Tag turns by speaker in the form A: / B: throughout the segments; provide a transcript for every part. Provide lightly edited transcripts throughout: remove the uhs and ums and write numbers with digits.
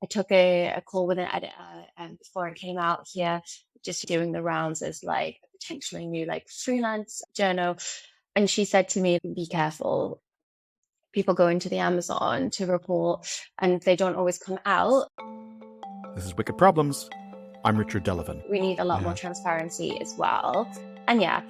A: I took a call with an editor before it came out here, just doing the rounds as like a potentially new like freelance journal. And she said to me, be careful. People go into the Amazon to report and they don't always come out.
B: This is Wicked Problems. I'm Richard Delavan.
A: We need a lot more transparency as well. And yeah,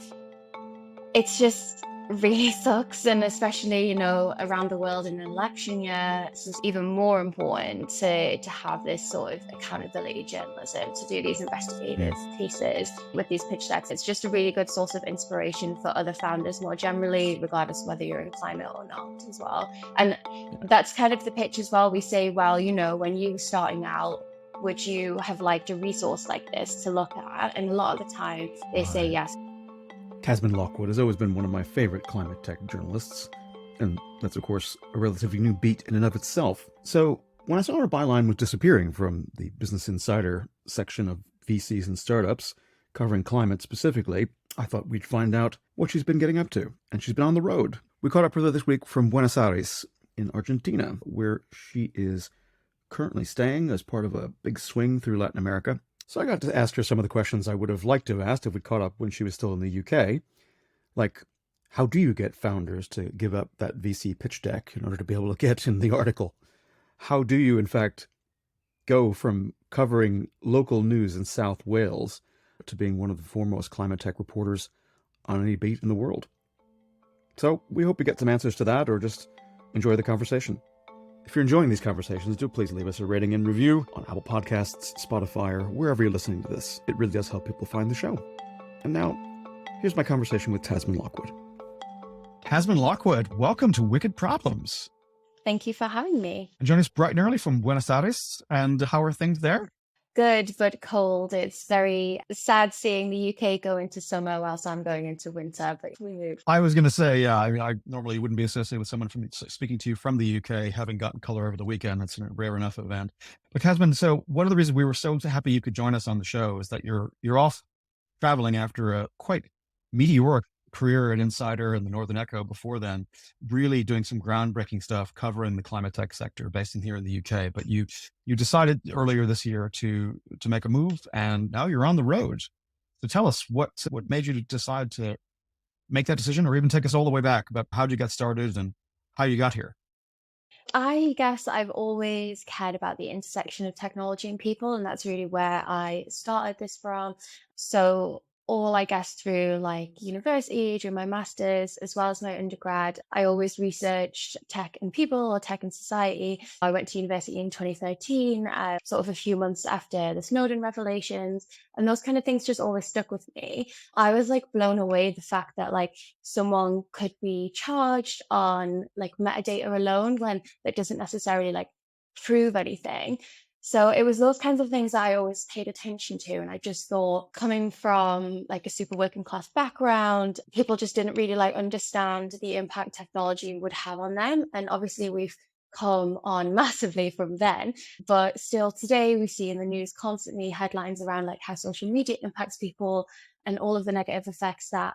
A: it's just really sucks. And especially, around the world in an election year, it's just even more important to have this sort of accountability journalism, to do these investigative pieces with these pitch decks. It's just a really good source of inspiration for other founders more generally, regardless of whether you're in climate or not as well. And that's kind of the pitch as well. We say, well, when you were starting out, would you have liked a resource like this to look at? And a lot of the time they say yes.
B: Tasmin Lockwood has always been one of my favorite climate tech journalists, and that's, of course, a relatively new beat in and of itself. So when I saw her byline was disappearing from the Business Insider section of VCs and startups, covering climate specifically, I thought we'd find out what she's been getting up to. And she's been on the road. We caught up with her this week from Buenos Aires in Argentina, where she is currently staying as part of a big swing through Latin America. So I got to ask her some of the questions I would have liked to have asked if we caught up when she was still in the UK. Like, how do you get founders to give up that VC pitch deck in order to be able to get in the article? How do you, in fact, go from covering local news in South Wales to being one of the foremost climate tech reporters on any beat in the world? So we hope you get some answers to that, or just enjoy the conversation. If you're enjoying these conversations, do please leave us a rating and review on Apple Podcasts, Spotify, or wherever you're listening to this. It really does help people find the show. And now, here's my conversation with Tasmin Lockwood.
C: Tasmin Lockwood, welcome to Wicked Problems.
A: Thank you for having me.
C: And join us bright and early from Buenos Aires. And how are things there?
A: Good, but cold. It's very sad seeing the UK go into summer whilst I'm going into winter, but we move.
C: I was going to say, yeah, I normally wouldn't be associated with someone speaking to you from the UK, having gotten color over the weekend. It's a rare enough event. But Tasmin, so one of the reasons we were so happy you could join us on the show is that you're off traveling after a quite meteoric career at Insider and the Northern Echo before then, really doing some groundbreaking stuff covering the climate tech sector based in here in the UK. But you decided earlier this year to make a move, and now you're on the road. So tell us what made you decide to make that decision, or even take us all the way back about how you got started and how you got here.
A: I guess I've always cared about the intersection of technology and people, and that's really where I started this from. So all, I guess, through like university, during my master's, as well as my undergrad, I always researched tech and people, or tech and society. I went to university in 2013, sort of a few months after the Snowden revelations, and those kind of things just always stuck with me. I was like blown away the fact that like someone could be charged on like metadata alone when that doesn't necessarily like prove anything. So it was those kinds of things that I always paid attention to. And I just thought, coming from like a super working class background, people just didn't really like understand the impact technology would have on them. And obviously we've come on massively from then, but still today we see in the news constantly headlines around like how social media impacts people and all of the negative effects that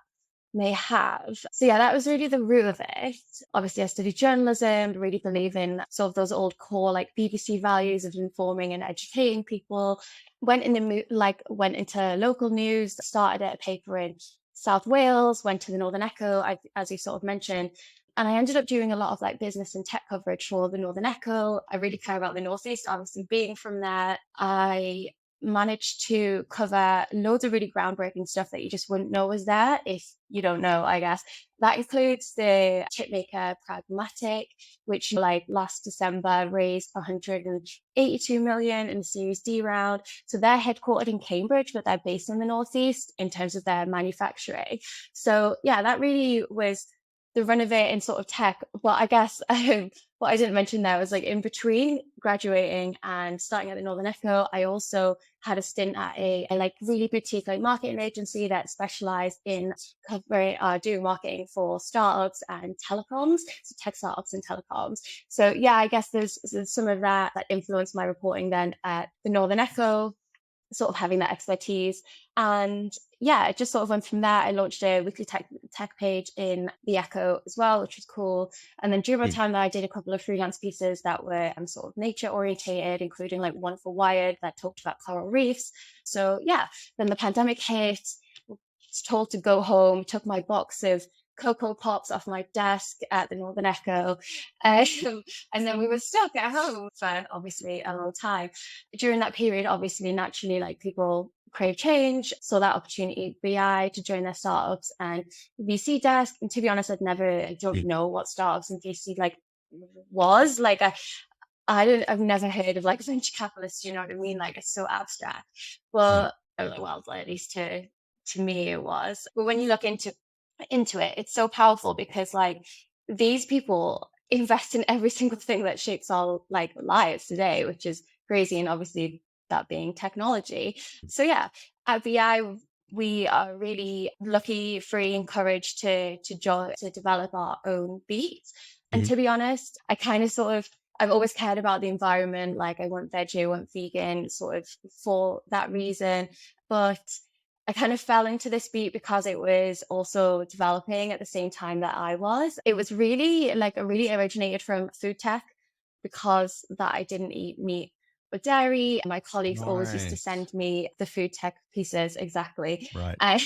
A: may have. So yeah, that was really the root of it. Obviously I studied journalism, really believe in sort of those old core like BBC values of informing and educating people. Went into local news, started at a paper in South Wales, went to the Northern Echo, as you sort of mentioned. And I ended up doing a lot of like business and tech coverage for the Northern Echo. I really care about the Northeast, obviously being from there. I managed to cover loads of really groundbreaking stuff that you just wouldn't know was there if you don't know, I guess. That includes the chipmaker Pragmatic, which like last December raised 182 million in the Series D round. So they're headquartered in Cambridge, but they're based in the Northeast in terms of their manufacturing. So yeah, that really was the run of it in sort of tech. But I guess what I didn't mention there was like in between graduating and starting at the Northern Echo, I also had a stint at a like really boutique like marketing agency that specialized in covering doing marketing for startups and telecoms, so tech startups and telecoms. So yeah, I guess there's some of that influenced my reporting then at the Northern Echo. sort of having that expertise. And yeah, it just sort of went from there. I launched a weekly tech page in the Echo as well, which was cool. And then during my
B: Mm.
A: time there, I did a couple of freelance pieces that were sort of nature orientated, including like one for Wired that talked about coral reefs. So yeah, then the pandemic hit, was told to go home, took my box of Cocoa Pops off my desk at the Northern Echo. Um, and then we were stuck at home for obviously a long time. During that period, obviously, naturally, like people crave change, saw that opportunity at BI to join their startups and VC desk. And to be honest, I don't
B: Mm.
A: know what startups and VC like was. I've never heard of like venture capitalists, you know what I mean? Like it's so abstract.
B: Right.
A: But well, at least to me it was. But when you look into it, it's so powerful because like these people invest in every single thing that shapes our like lives today, which is crazy. And obviously that being technology. So yeah, at BI we are really lucky, free, encouraged to develop our own beat. And
B: Mhm.
A: to be honest, I kind of sort of I've always cared about the environment. Like I want veggie, I want vegan, sort of for that reason. But I kind of fell into this beat because it was also developing at the same time that I was. It was really like it really originated from food tech because that I didn't eat meat or dairy. My colleagues always used to
C: Nice.
A: send me the food tech pieces exactly.
C: Right.
A: Um,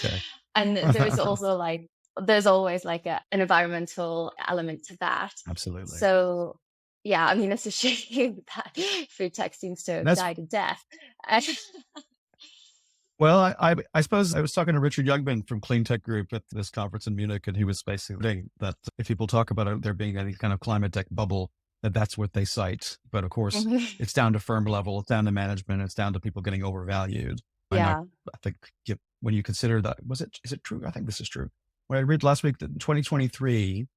C: Okay.
A: and there's also like there's always like an environmental element to that.
C: Absolutely.
A: So yeah, I mean it's a shame that food tech seems to have
C: That's
A: died a death.
C: well, I suppose I was talking to Richard Youngman from Clean Tech Group at this conference in Munich, and he was basically saying that if people talk about there being any kind of climate tech bubble, that's what they cite. But of course, it's down to firm level, it's down to management, it's down to people getting overvalued. And
A: Yeah.
C: I think when you consider that, is it true? I think this is true. When I read last week that in 2023,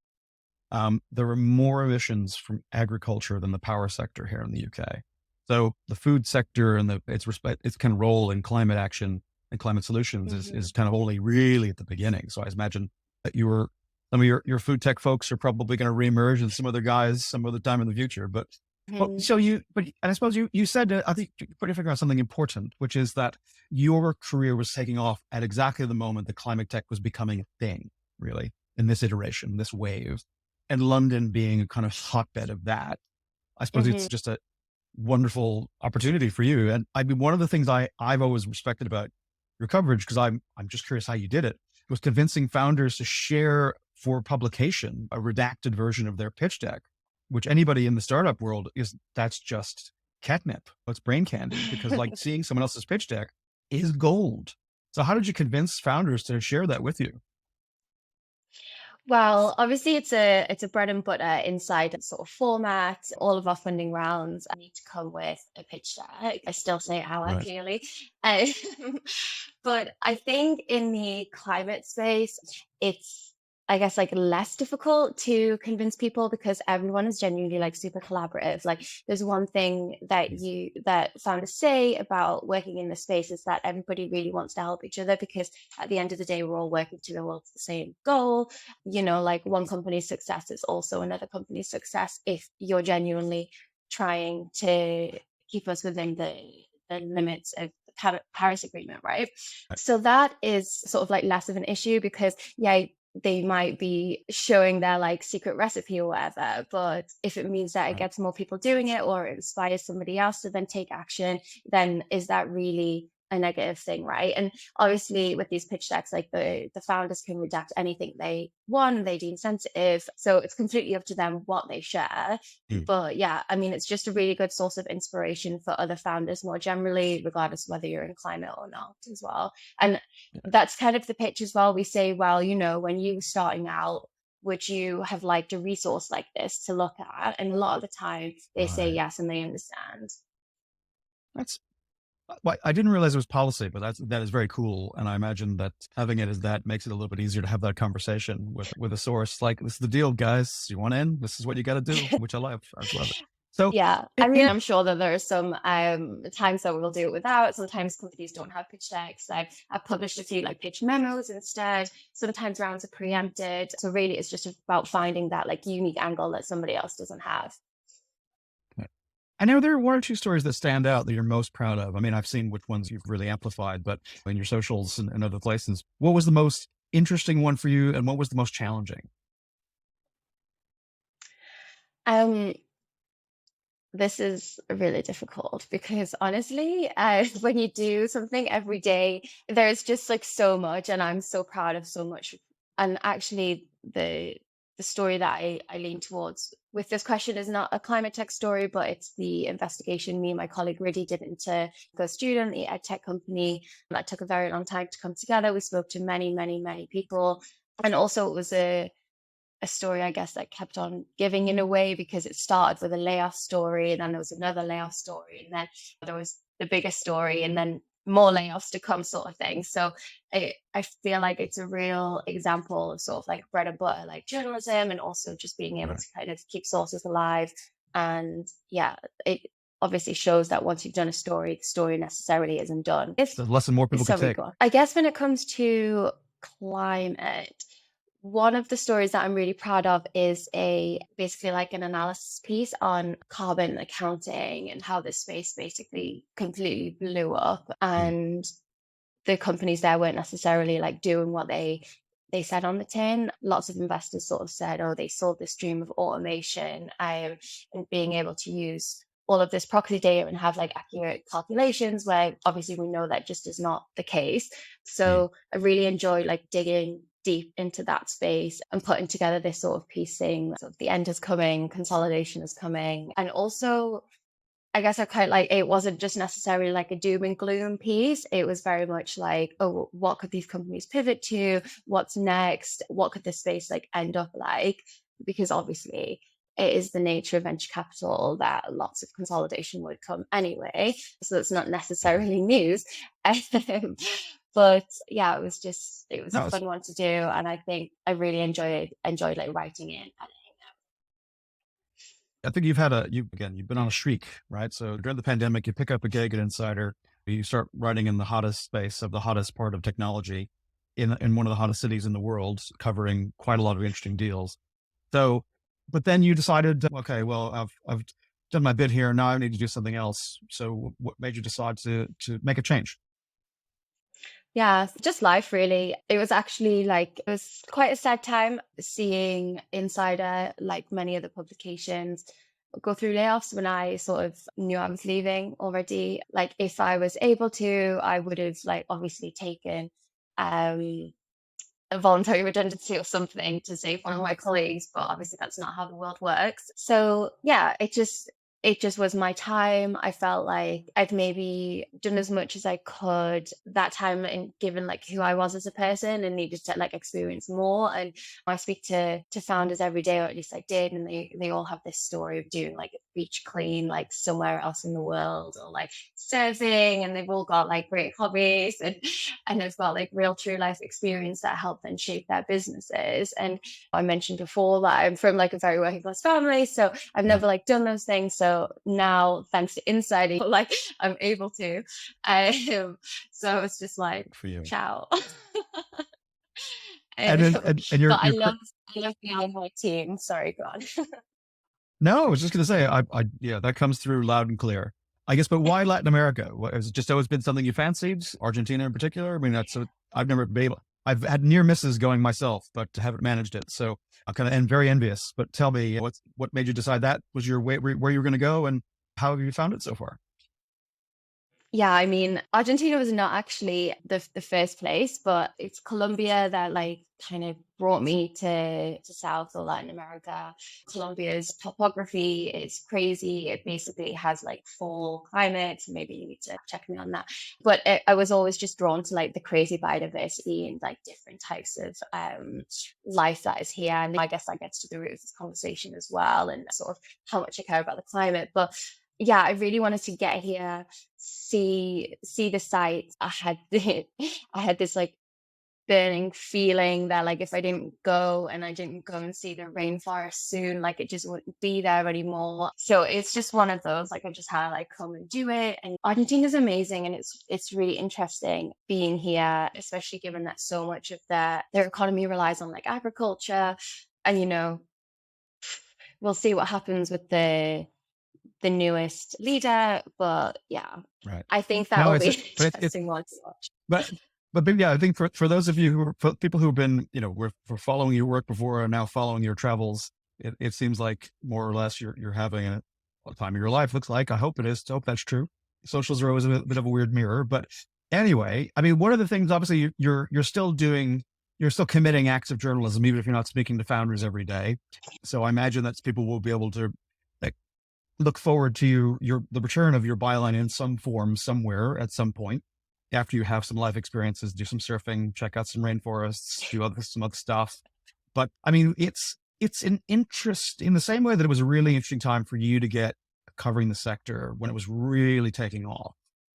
C: there were more emissions from agriculture than the power sector here in the UK. So the food sector and its kind of role in climate action and climate solutions
A: Mhm.
C: is kind of only really at the beginning. So I imagine that some of your food tech folks are probably going to reemerge and some other guys some other time in the future. But well,
A: Mhm.
C: and I suppose you said, I think you put your finger on something important, which is that your career was taking off at exactly the moment that climate tech was becoming a thing, really, in this iteration, this wave, and London being a kind of hotbed of that. I suppose it's
A: Mhm.
C: just a wonderful opportunity for you. And I mean, one of the things I've always respected about your coverage, because I'm just curious how you did it, was convincing founders to share for publication a redacted version of their pitch deck, which anybody in the startup world that's just catnip. It's brain candy because like seeing someone else's pitch deck is gold. So how did you convince founders to share that with you?
A: Well, obviously it's a bread and butter inside that sort of format. All of our funding rounds need to come with a pitch deck. I still say our
C: Right.
A: clearly. Um, but I think in the climate space, it's I guess like less difficult to convince people because everyone is genuinely like super collaborative. Like there's one thing that founders say about working in the space is that everybody really wants to help each other because at the end of the day, we're all working towards the same goal. Like one company's success is also another company's success if you're genuinely trying to keep us within the limits of the Paris Agreement, right? So that is sort of like less of an issue because, yeah, they might be showing their like secret recipe or whatever, but if it means that it
C: Right.
A: gets more people doing it or it inspires somebody else to then take action, then is that really a negative thing, right? And obviously with these pitch decks, like the founders can redact anything they want, they deem sensitive. So it's completely up to them what they share.
B: Mm.
A: But yeah, I mean, it's just a really good source of inspiration for other founders more generally, regardless of whether you're in climate or not as well. And
C: Yeah.
A: that's kind of the pitch as well. We say, well, when you were starting out, would you have liked a resource like this to look at? And a lot of the time they say
C: Right.
A: yes and they understand.
C: That's Well, I didn't realize it was policy, but that is very cool. And I imagine that having it as that makes it a little bit easier to have that conversation with a source. Like, this is the deal, guys. You want in? This is what you got to do, which I love. I love it. So,
A: Yeah, I
C: it,
A: mean,
C: it
A: I'm sure that there are some times that we'll do it without. Sometimes companies don't have pitch decks. I've published a few like pitch memos instead. Sometimes rounds are preempted. So really, it's just about finding that like unique angle that somebody else doesn't have.
C: I know there are one or two stories that stand out that you're most proud of. I mean, I've seen which ones you've really amplified, but in your socials and other places, what was the most interesting one for you and what was the most challenging?
A: Um, this is really difficult because honestly, when you do something every day, there's just like so much, and I'm so proud of so much. And actually, the story that I lean towards with this question is not a climate tech story, but it's the investigation me and my colleague Riddy did into the student, the ed tech company. That took a very long time to come together. We spoke to many, many, many people, and also it was a story, I guess, that kept on giving in a way because it started with a layoff story, and then there was another layoff story, and then there was the bigger story, and then more layoffs to come, sort of thing. So I feel like it's a real example of sort of like bread and butter, like journalism, and also just being able
C: Right.
A: to kind of keep sources alive. And yeah, it obviously shows that once you've done a story, the story necessarily isn't done.
C: It's a lesson more people could
A: Sorry,
C: take.
A: go on. I guess when it comes to climate, one of the stories that I'm really proud of is a basically like an analysis piece on carbon accounting and how this space basically completely blew up,
C: Mm.
A: and the companies there weren't necessarily like doing what they said on the tin. Lots of investors sort of said, oh, they sold this dream of automation, and being able to use all of this proxy data and have like accurate calculations, where obviously we know that just is not the case.
C: Mm.
A: So I really enjoyed like digging deep into that space and putting together this sort of piecing. Sort of the end is coming, consolidation is coming, and also I guess I quite like it wasn't just necessarily like a doom and gloom piece. It was very much like, oh, what could these companies pivot to? What's next? What could this space like end up like? Because obviously it is the nature of venture capital that lots of consolidation would come anyway. So it's not
C: Mhm.
A: necessarily news. Um, but yeah, it was a
C: No, it's
A: fun one to do. And I think I really enjoyed like writing it.
C: I think you've been on a streak, right? So during the pandemic, you pick up a gig at Insider, you start writing in the hottest space of the hottest part of technology in one of the hottest cities in the world, covering quite a lot of interesting deals. So, but then you decided, okay, well, I've done my bit here. Now I need to do something else. So what made you decide to make a change?
A: Yeah, just life really. It was actually like it was quite a sad time seeing Insider, like many other publications, go through layoffs when I sort of knew I was leaving already. Like if I was able to, I would have like obviously taken um a voluntary redundancy or something to save one of my colleagues, but obviously that's not how the world works. So yeah, it just was my time. I felt like I'd maybe done as much as I could that time, and given like who I was as a person, and needed to like experience more. And I speak to founders every day, or at least I did, and they all have this story of doing like a beach clean like somewhere else in the world, or like surfing, and they've all got like great hobbies, and they've got like real true life experience that help them shape their businesses. And I mentioned before that I'm from like a very working class family, so I've
C: Yeah,
A: never like done those things. So now, thanks to Insider, like I'm able to. So it's just like,
C: good for you.
A: ciao.
C: And then,
A: Um,
C: and
A: but
C: you're
A: I love being on my team. Sorry, God.
C: no, I was just going to say, yeah, that comes through loud and clear. I guess, but why Latin America? Has it just always been something you fancied? Argentina in particular? I mean, I've never been able, I've had near misses going myself, but haven't managed it. So I'm kind of and very envious. But tell me, what made you decide that was your way where you were going to go, and how have you found it so far?
A: Yeah, I mean, Argentina was not actually the first place, but it's Colombia that like kind of brought me to South or Latin America. Colombia's topography is crazy. It basically has like four climates. Maybe you need to check me on that. But I was always just drawn to like the crazy biodiversity and like different types of life that is here. And I guess that gets to the root of this conversation as well, and sort of how much I care about the climate. But yeah, I really wanted to get here, see the sights. I had this like burning feeling that like if I didn't go and I didn't go and see the rainforest soon, like it just wouldn't be there anymore. So it's just one of those, like I just had to like come and do it. And Argentina's amazing, and it's really interesting being here, especially given that so much of their economy relies on like agriculture. And we'll see what happens with the newest leader. But yeah,
C: Right.
A: I think that
C: No,
A: will be an
C: it's
A: interesting one to watch.
C: but maybe, yeah, I think for those of you for people who've been, were following your work before and now following your travels, it seems like more or less you're having a time of your life. Looks like. I hope it is. I hope that's true. Socials are always a bit of a weird mirror, but anyway, I mean, one of the things, obviously, you're still doing, you're still committing acts of journalism, even if you're not speaking to founders every day. So I imagine that people will be able to, like, look forward to the return of your byline in some form somewhere at some point after you have some life experiences, do some surfing, check out some rainforests, do some other stuff. But I mean, it's an interest in the same way that it was a really interesting time for you to get covering the sector when it was really taking off.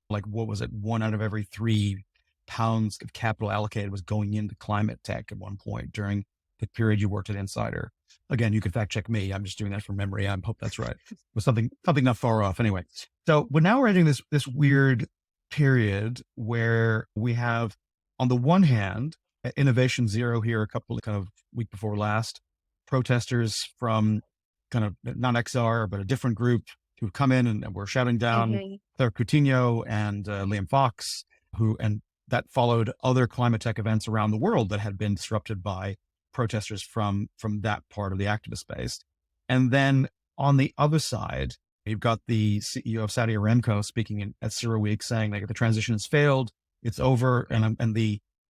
C: Like, what was it? 1 out of every 3 pounds of capital allocated was going into climate tech at one point during the period you worked at Insider. Again, you can fact check me. I'm just doing that from memory. I hope that's right. It was something not far off. Anyway, so we're now entering this weird period where we have, on the one hand, Innovation Zero here a couple of kind of week before last, protesters from kind of not XR, but a different group who come in and were shouting down
A: Hmm.
C: Claire Coutinho and Liam Fox, and that followed other climate tech events around the world that had been disrupted by protesters from that part of the activist space. And then on the other side, you've got the CEO of Saudi Aramco speaking at CERAWeek saying like the transition has failed, it's over, and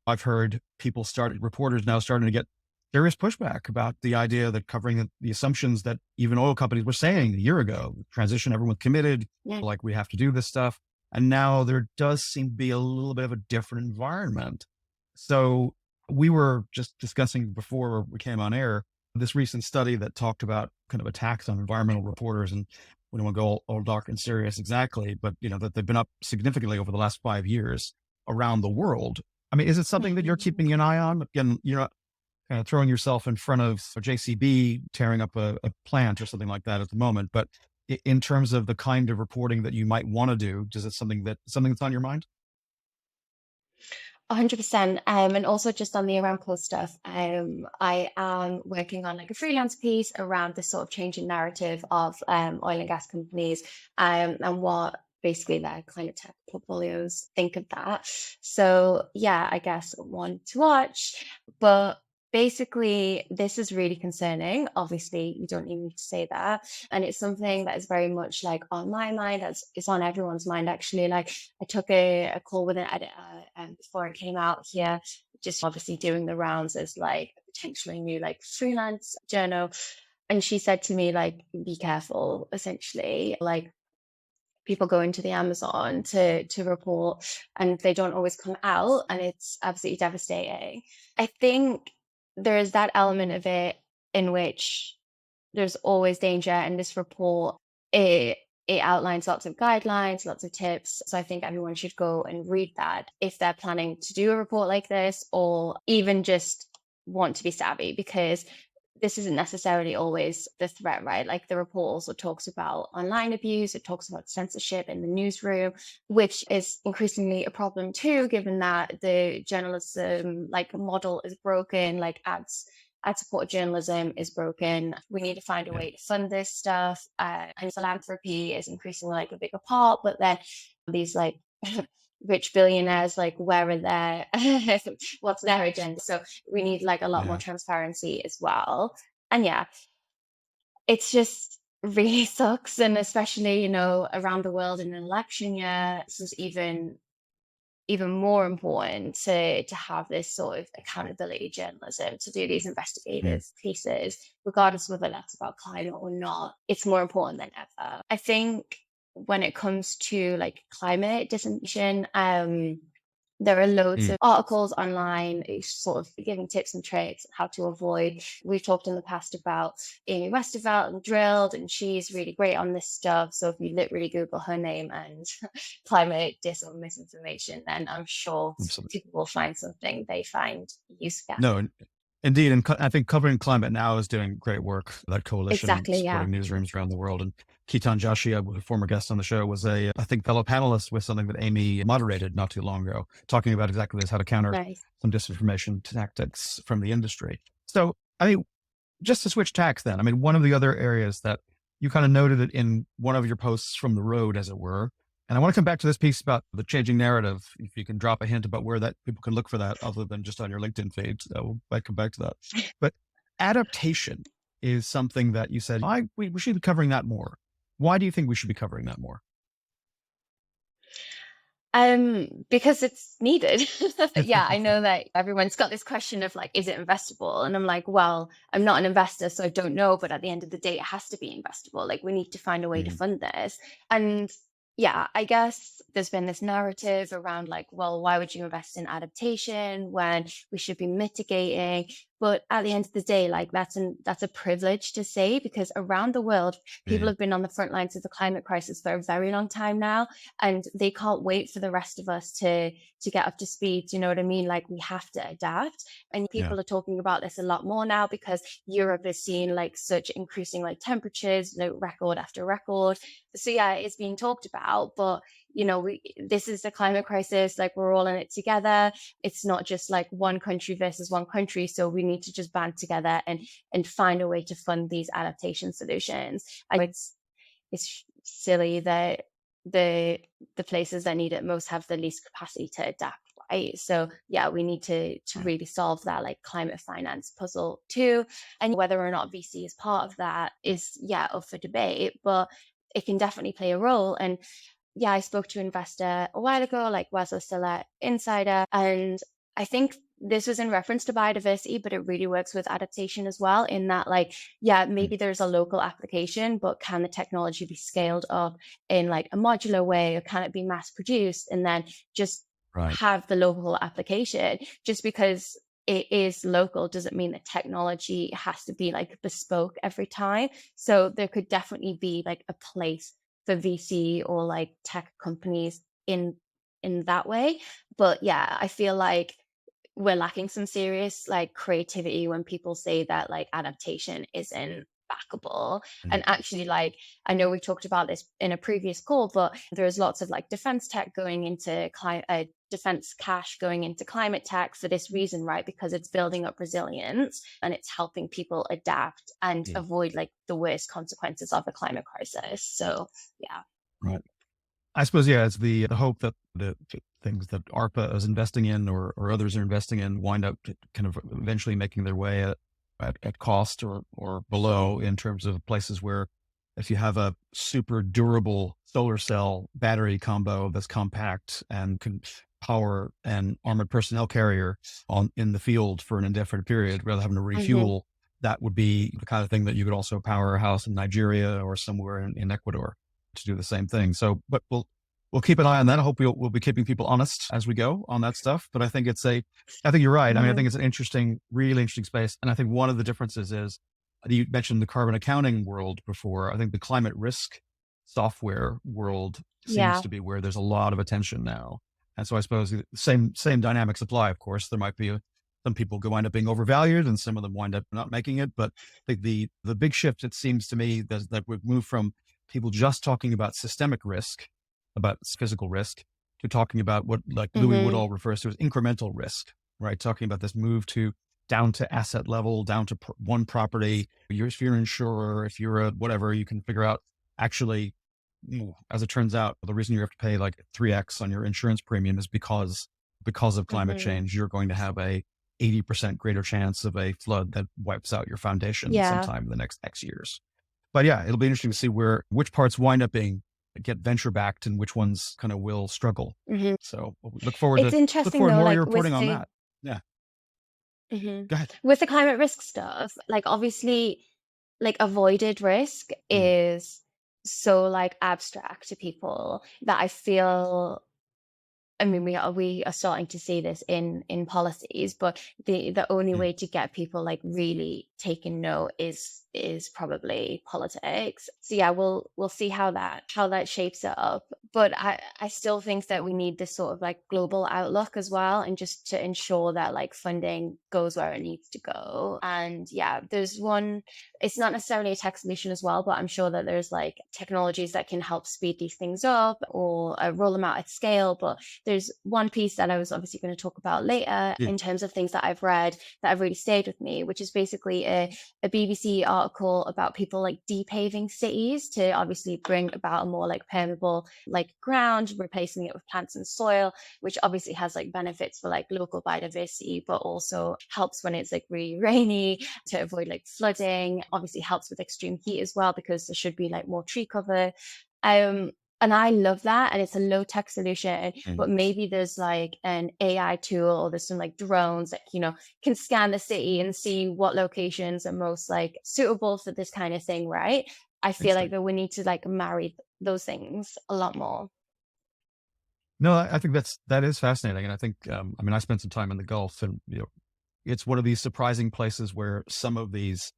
C: I've heard reporters now starting to get serious pushback about the idea that covering the assumptions that even oil companies were saying a year ago, transition, everyone's committed,
A: Yeah.
C: like we have to do this stuff. And now there does seem to be a little bit of a different environment. So we were just discussing before we came on air this recent study that talked about kind of attacks on environmental reporters, and we don't want to go all dark and serious exactly, but that they've been up significantly over the last 5 years around the world. I mean, is it something that you're keeping an eye on? Again, you're not kind of throwing yourself in front of a JCB tearing up a plant or something like that at the moment, but in terms of the kind of reporting that you might want to do, is it something that's on your mind?
A: 100%. And also just on the Aramco stuff, I am working on like a freelance piece around this sort of changing narrative of oil and gas companies, and what basically their climate tech portfolios think of that. So yeah, I guess one to watch, but basically this is really concerning. Obviously, you don't even need to say that. And it's something that is very much like on my mind, as it's on everyone's mind actually. Like I took a call with an editor before it came out here, just obviously doing the rounds as like a potentially new like freelance journal. And she said to me, like, be careful, essentially. Like people go into the Amazon to report and they don't always come out, and it's absolutely devastating. I think there is that element of it in which there's always danger, and this report, it it outlines lots of guidelines, lots of tips. So I think everyone should go and read that if they're planning to do a report like this, or even just want to be savvy, because this isn't necessarily always the threat, right? Like the report also talks about online abuse, it talks about censorship in the newsroom, which is increasingly a problem too, given that the journalism like model is broken, like ad supported journalism is broken. We need to find a
C: Yeah.
A: way to fund this stuff. And philanthropy is increasingly like a bigger part, but then these like rich billionaires, like where are their what's their agenda? So we need like a lot more
C: Yeah.
A: transparency as well. And yeah, it's just really sucks. And especially, around the world in an election year, this is even more important to have this sort of accountability journalism, to do these
C: Mm.
A: investigative pieces, regardless of whether that's about climate or not. It's more important than ever. I think when it comes to like climate disinformation, there are loads
C: Mm.
A: of articles online sort of giving tips and tricks on how to avoid. We've talked in the past about Amy Westervelt and Drilled, and she's really great on this stuff. So if you literally Google her name and climate dis or misinformation, then I'm sure
C: Absolutely.
A: people will find something they find useful.
C: No, indeed. And I think Covering Climate Now is doing great work. That coalition
A: Exactly, yeah.
C: supporting newsrooms around the world. And Keaton Joshi, a former guest on the show, was I think, fellow panelist with something that Amy moderated not too long ago, talking about exactly this, how to counter
A: Nice.
C: some disinformation tactics from the industry. So, I mean, just to switch tacks then, I mean, one of the other areas that you kind of noted it in one of your posts from the road, as it were. And I want to come back to this piece about the changing narrative. If you can drop a hint about where that people can look for that other than just on your LinkedIn feed, so I come back to that. But adaptation is something that you said, we should be covering that more. Why do you think we should be covering that more?
A: Because it's needed. Yeah, I
C: Okay.
A: know that everyone's got this question of like, is it investable? And I'm like, well, I'm not an investor, so I don't know. But at the end of the day, it has to be investable. Like, we need to find a way to
C: Mhm.
A: fund this. And yeah, I guess there's been this narrative around like, well, why would you invest in adaptation when we should be mitigating? But at the end of the day, like that's a privilege to say because around the world, people
C: Yeah.
A: have been on the front lines of the climate crisis for a very long time now, and they can't wait for the rest of us to get up to speed. You know what I mean? Like we have to adapt, and
C: Yeah.
A: people are talking about this a lot more now because Europe is seeing like such increasing like temperatures, like record after record. So yeah, it's being talked about, but this is the climate crisis. Like we're all in it together. It's not just like one country versus one country. So we need to just band together and find a way to fund these adaptation solutions. I know it's silly that the the places that need it most have the least capacity to adapt, right? So yeah, we need to
C: Right.
A: really solve that like climate finance puzzle too. And whether or not VC is part of that is up for debate, but it can definitely play a role. And yeah, I spoke to an investor a while ago, like was still at Insider, and I think this was in reference to biodiversity, but it really works with adaptation as well. In that, like, yeah,
C: Mm.
A: maybe there's a local application, but can the technology be scaled up in like a modular way, or can it be mass produced and then just
C: Right.
A: have the local application? Just because it is local doesn't mean that technology has to be like bespoke every time. So there could definitely be like a place for VC or like tech companies in that way. But yeah, I feel like we're lacking some serious like creativity when people say that like adaptation isn't backable.
C: Mm.
A: And actually, like I know we talked about this in a previous call, but there's lots of like defense tech going into climate defense cash going into climate tech for this reason, right? Because it's building up resilience and it's helping people adapt and
C: Yeah.
A: avoid like the worst consequences of the climate crisis. So yeah.
C: Right. I suppose, yeah, it's the hope that the things that ARPA is investing in or others are investing in wind up kind of eventually making their way at cost or below, in terms of places where if you have a super durable solar cell battery combo that's compact and can power an armored personnel carrier in the field for an indefinite period rather than having to
A: Hmm.
C: refuel, that would be the kind of thing that you could also power a house in Nigeria or somewhere in Ecuador to do the same thing. So, but we'll keep an eye on that. I hope we'll be keeping people honest as we go on that stuff. But I think I think you're right. I mean, I think
A: Hmm.
C: it's an interesting, really interesting space. And I think one of the differences is you mentioned the carbon accounting world before. I think the climate risk software world seems
A: Yeah.
C: to be where there's a lot of attention now. And so I suppose the same dynamics apply. Of course, there might be some people wind up being overvalued, and some of them wind up not making it. But the big shift, it seems to me, that we've moved from people just talking about systemic risk, about physical risk, to talking about what like Louis
A: Hmm.
C: Woodall refers to as incremental risk, right? Talking about this move to down to asset level, down to one property. If you're an insurer, if you're a whatever, you can figure out actually, as it turns out, the reason you have to pay like 3x on your insurance premium is because of climate
A: Hmm.
C: change. You're going to have a 80% greater chance of a flood that wipes out your foundation
A: Yeah.
C: sometime in the next X years. But yeah, it'll be interesting to see which parts wind up get venture backed and which ones kind of will struggle.
A: Hmm.
C: So we'll
A: It's
C: look
A: interesting
C: forward to
A: though,
C: more of your
A: like
C: reporting
A: with
C: on
A: the
C: that. Yeah,
A: Mhm.
C: go ahead.
A: With the climate risk stuff, like obviously, like avoided risk
C: Mm,
A: is so like abstract to people that I feel. I mean, we are starting to see this in policies, but the only
C: mm,
A: way to get people like really taking note is probably politics. So yeah, we'll see how that shapes it up. But I still think that we need this sort of like global outlook as well, and just to ensure that like funding goes where it needs to go. And yeah, there's one. It's not necessarily a tech solution as well, but I'm sure that there's like technologies that can help speed these things up or roll them out at scale. But there's one piece that I was obviously going to talk about later
C: yeah.
A: in terms of things that I've read that have really stayed with me, which is basically a BBC article about people like depaving cities to obviously bring about a more like permeable like ground, replacing it with plants and soil, which obviously has like benefits for like local biodiversity, but also helps when it's like really rainy to avoid like flooding. Obviously helps with extreme heat as well because there should be like more tree cover. Um, and I love that. And it's a low tech solution, but maybe there's like an AI tool or there's some like drones that, can scan the city and see what locations are most like suitable for this kind of thing, right? I feel like
C: Interesting.
A: that we need to like marry those things a lot more.
C: No, I think that is fascinating, and I think I mean I spent some time in the Gulf, and it's one of these surprising places where some of these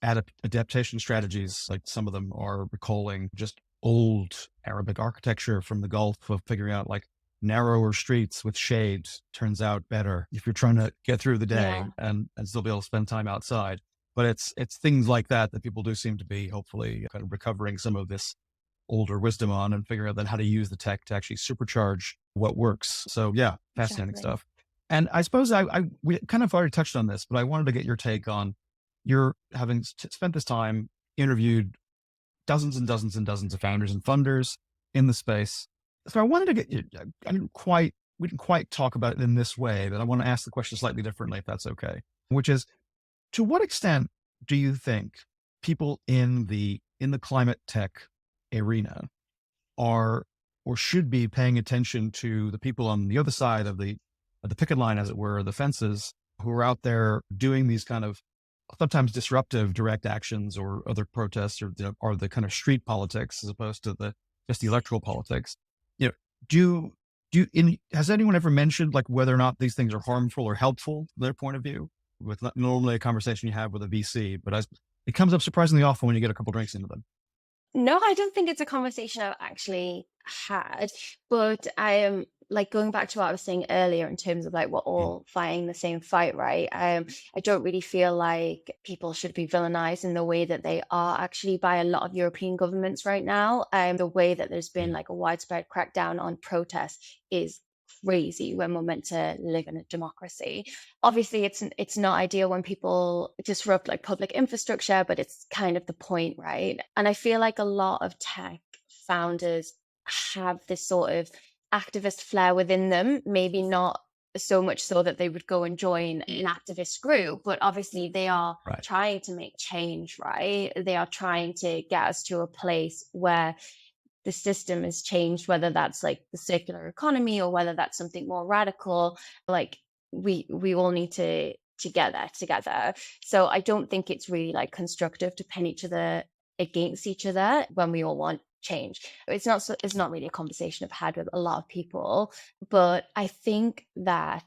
C: adaptation strategies, like some of them are recalling just old Arabic architecture from the Gulf of figuring out like narrower streets with shades turns out better if you're trying to get through the day
A: Yeah,
C: and still be able to spend time outside. But it's things like that that people do seem to be hopefully kind of recovering some of this older wisdom on and figuring out then how to use the tech to actually supercharge what works. So yeah, fascinating
A: exactly.
C: stuff. And I suppose we kind of already touched on this, but I wanted to get your take on you're having spent this time interviewed dozens and dozens and dozens of founders and funders in the space. So I wanted to get you, we didn't quite talk about it in this way, but I want to ask the question slightly differently, if that's okay, which is to what extent do you think people in the climate tech arena are or should be paying attention to the people on the other side of the picket line, as it were, the fences, who are out there doing these kind of sometimes disruptive direct actions or other protests or the kind of street politics as opposed to the just the electoral politics. You know, has anyone ever mentioned like whether or not these things are harmful or helpful from their point of view? With not normally a conversation you have with a VC, but it comes up surprisingly often when you get a couple drinks into them.
A: No, I don't think it's a conversation I've actually had, but I am like going back to what I was saying earlier in terms of like we're
C: Mm,
A: all fighting the same fight, right? I don't really feel like people should be villainized in the way that they are actually by a lot of European governments right now. The way that there's been
C: mm,
A: like a widespread crackdown on protests is crazy when we're meant to live in a democracy. Obviously it's not ideal when people disrupt like public infrastructure, but it's kind of the point, right? And I feel like a lot of tech founders have this sort of activist flair within them, maybe not so much so that they would go and join an activist group, but obviously they are
C: right.
A: trying to make change, right? They are trying to get us to a place where the system has changed, whether that's like the circular economy or whether that's something more radical. Like we all need to get there together. So I don't think it's really like constructive to pin each other against each other when we all want change. It's not really a conversation I've had with a lot of people, but I think that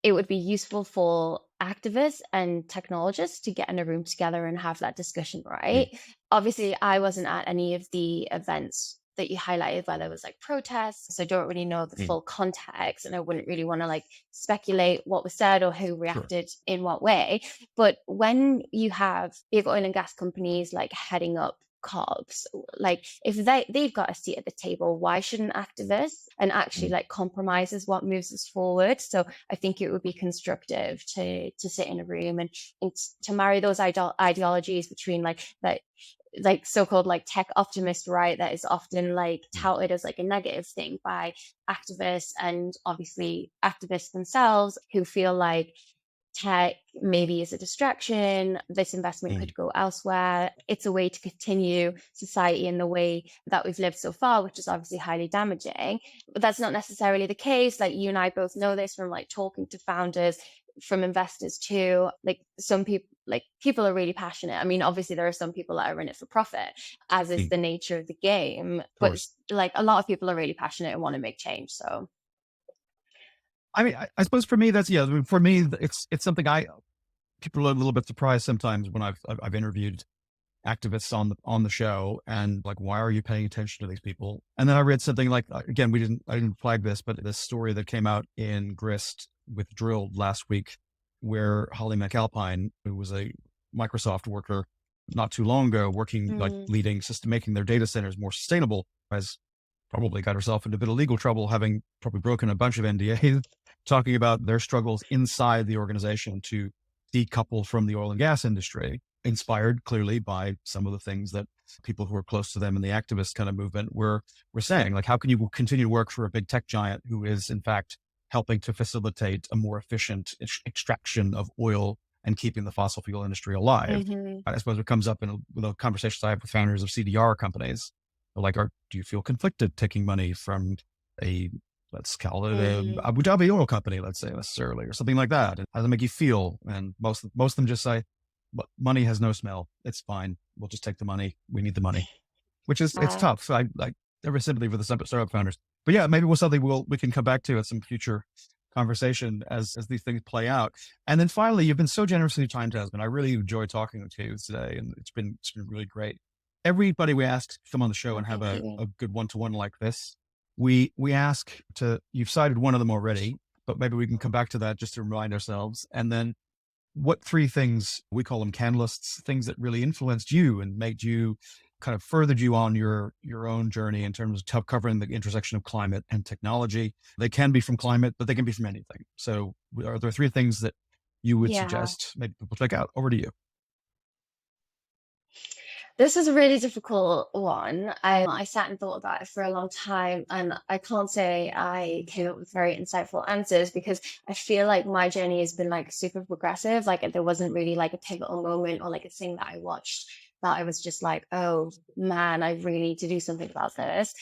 A: it would be useful for activists and technologists to get in a room together and have that discussion,
C: Mm,
A: right? Obviously, I wasn't at any of the events that you highlighted where there was like protests, so I don't really know the
C: mm,
A: full context, and I wouldn't really want to like speculate what was said or who
C: sure.
A: reacted in what way. But when you have big oil and gas companies like heading up COPs, like if they've got a seat at the table, why shouldn't activists? And actually
C: Mm,
A: like compromise is what moves us forward. So I think it would be constructive to sit in a room and to marry those ideologies between like so-called like tech optimist, right, that is often like
C: mm,
A: touted as like a negative thing by activists, and obviously activists themselves who feel like tech maybe is a distraction, this investment
C: mm,
A: could go elsewhere, it's a way to continue society in the way that we've lived so far, which is obviously highly damaging. But that's not necessarily the case. Like you and I both know this from like talking to founders, from investors too. Like some people, like people are really passionate. I mean, obviously there are some people that are in it for profit, as is
C: mm.
A: the nature of the game,
C: Of
A: but
C: course.
A: like a lot of people are really passionate and want to make change. So
C: I mean, I suppose for me, that's, yeah, I mean, for me, it's something people are a little bit surprised sometimes when I've interviewed activists on the show and like, why are you paying attention to these people? And then I read something like, again, I didn't flag this, but this story that came out in Grist with Drilled last week, where Holly McAlpine, who was a Microsoft worker not too long ago, working like
A: mm,
C: leading system, making their data centers more sustainable, has probably got herself into a bit of legal trouble, having probably broken a bunch of NDAs, talking about their struggles inside the organization to decouple from the oil and gas industry. inspired clearly by some of the things that people who are close to them in the activist kind of movement were saying. Like, how can you continue to work for a big tech giant who is in fact helping to facilitate a more efficient extraction of oil and keeping the fossil fuel industry alive?
A: Hmm.
C: I suppose it comes up in the conversations I have with founders of CDR companies. They're like, do you feel conflicted taking money from a, let's call it a
A: Hmm.
C: Abu Dhabi oil company, let's say necessarily, or something like that? And how does it make you feel? And most of them just say, but money has no smell. It's fine. We'll just take the money. We need the money, which is, it's
A: Uh,
C: tough. I have sympathy for the startup founders, but yeah, maybe we'll something we can come back to at some future conversation as these things play out. And then finally, you've been so generous with your time, Tasmin. I really enjoyed talking to you today, and it's been really great. Everybody we ask to come on the show and have
A: thank
C: a
A: you.
C: good one-to-one like this, we ask to, you've cited one of them already, but maybe we can come back to that just to remind ourselves. And then what 3 things, we call them canlists, things that really influenced you and made you kind of furthered you on your own journey in terms of covering the intersection of climate and technology. They can be from climate, but they can be from anything. So are there 3 things that you would
A: Yeah.
C: suggest maybe people check out? Over to you.
A: This is a really difficult one. I sat and thought about it for a long time, and I can't say I came up with very insightful answers because I feel like my journey has been like super progressive. Like there wasn't really like a pivotal moment or like a thing that I watched that I was just like, oh man, I really need to do something about this.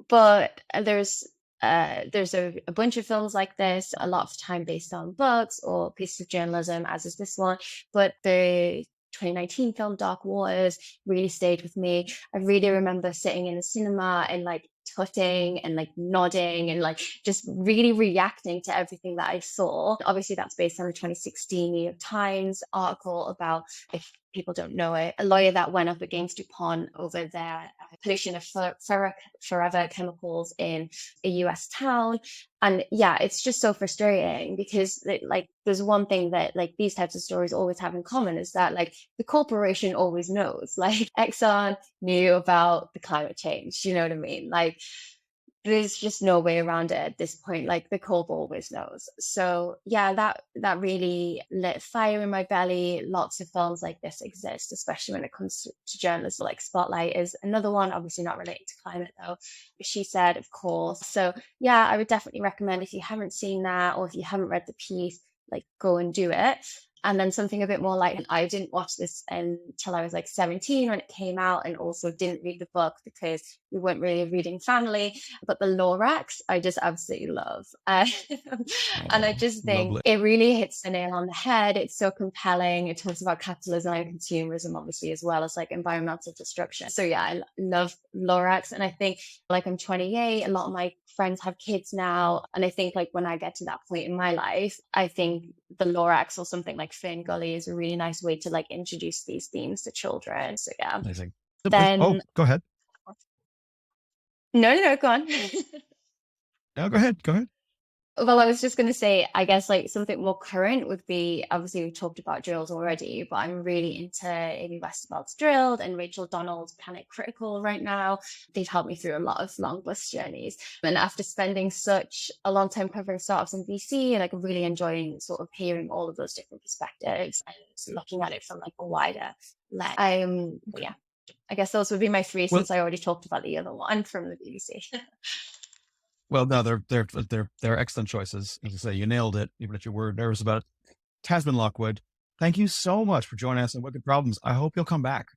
A: But there's a bunch of films like this, a lot of the time based on books or pieces of journalism, as is this one. But the 2019 film Dark Waters really stayed with me. I really remember sitting in the cinema and like tutting and like nodding and like just really reacting to everything that I saw. Obviously, that's based on a 2016 New York Times article about, if people don't know it, a lawyer that went up against DuPont over their pollution of forever chemicals in a US town. And yeah, it's just so frustrating because like there's one thing that like these types of stories always have in common is that like the corporation always knows. Like Exxon knew about the climate change, you know what I mean? Like there's just no way around it at this point. Like the corp always knows. So yeah, that really lit fire in my belly. Lots of films like this exist, especially when it comes to journalism. Like Spotlight is another one, obviously not related to climate though. She Said, of course. So yeah, I would definitely recommend, if you haven't seen that or if you haven't read the piece, like go and do it. And then something a bit more like, I didn't watch this until I was like 17 when it came out, and also didn't read the book because we weren't really a reading family. But the Lorax, I just absolutely love. And I
C: Oh,
A: just think
C: lovely.
A: it really hits the nail on the head. It's so compelling. It talks about capitalism and consumerism, obviously, as well as like environmental destruction. So yeah, I love Lorax. And I think, like, I'm 28, a lot of my friends have kids now. And I think like when I get to that point in my life, I think the Lorax or something like Fern Gully is a really nice way to like introduce these themes to children. So yeah.
C: Amazing. Oh,
A: Then
C: go ahead.
A: no, go on.
C: No, go ahead. Go ahead.
A: Well, I was just going to say, I guess like something more current would be, obviously we talked about drills already, but I'm really into Amy Westerveld's Drilled and Rachel Donald's Planet Critical right now. They've helped me through a lot of long bus journeys. And after spending such a long time covering startups in VC, and like really enjoying sort of hearing all of those different perspectives and looking at it from like a wider lens. Yeah, I guess those would be my 3,
C: Well,
A: since I already talked about the other one from the BBC.
C: well, no, they're excellent choices. As I say, you nailed it, even if you were nervous about it. Tasmin Lockwood, thank you so much for joining us on Wicked Problems. I hope you'll come back.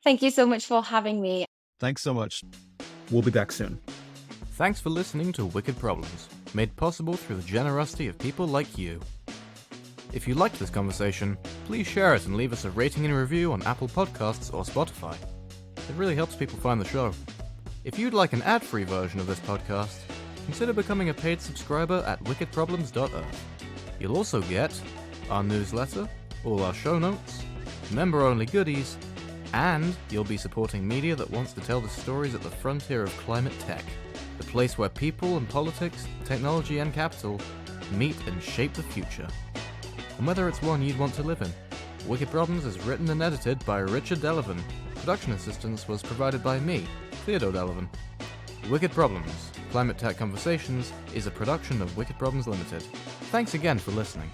A: Thank you so much for having me.
C: Thanks so much.
B: We'll be back soon.
D: Thanks for listening to Wicked Problems, made possible through the generosity of people like you. If you liked this conversation, please share it and leave us a rating and review on Apple Podcasts or Spotify. It really helps people find the show. If you'd like an ad-free version of this podcast, consider becoming a paid subscriber at wickedproblems.earth. You'll also get our newsletter, all our show notes, member-only goodies, and you'll be supporting media that wants to tell the stories at the frontier of climate tech, the place where people and politics, technology and capital meet and shape the future. And whether it's one you'd want to live in. Wicked Problems is written and edited by Richard Delavan. Production assistance was provided by me, Theodore Delavan. Wicked Problems, Climate Tech Conversations, is a production of Wicked Problems Limited. Thanks again for listening.